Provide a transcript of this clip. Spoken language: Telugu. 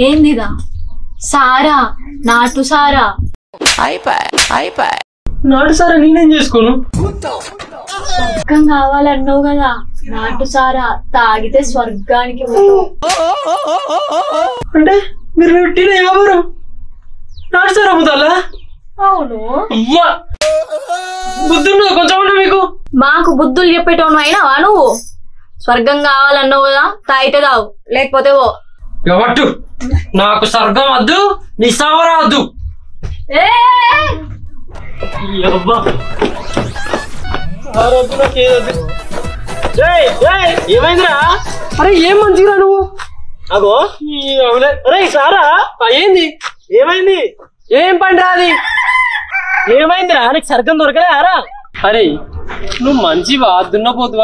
ఏందిదా? సారా, నాటు సారా. నాటు సారా నేనేం చేసుకోను? స్వర్గం కావాలన్నావు కదా, నాటు సారా తాగితే స్వర్గానికి పోతావు. అంటే మీరు పెట్టిన వ్యాపారం నాటు సారా అమ్ముతాలా? అవును. అయ్యా బుద్ధుండు కొంచెం మీకు. మాకు బుద్ధులు చెప్పేటోను అయినావా నువ్వు? స్వర్గం కావాలన్నావు కదా, తాగితే తావు, లేకపోతే ఓ. ఎవట్టు నాకు స్వర్గం వద్దు, నీ సావరా వద్దు. ఏమైందిరా? అరే ఏం మంచిగా నువ్వు? అగో అరే సారా ఏంది? ఏమైంది? ఏం పని రాది? ఏమైందిరా? నీకు స్వర్గం దొరకలేరా? అరే నువ్వు మంచివా దున్నపోతువా?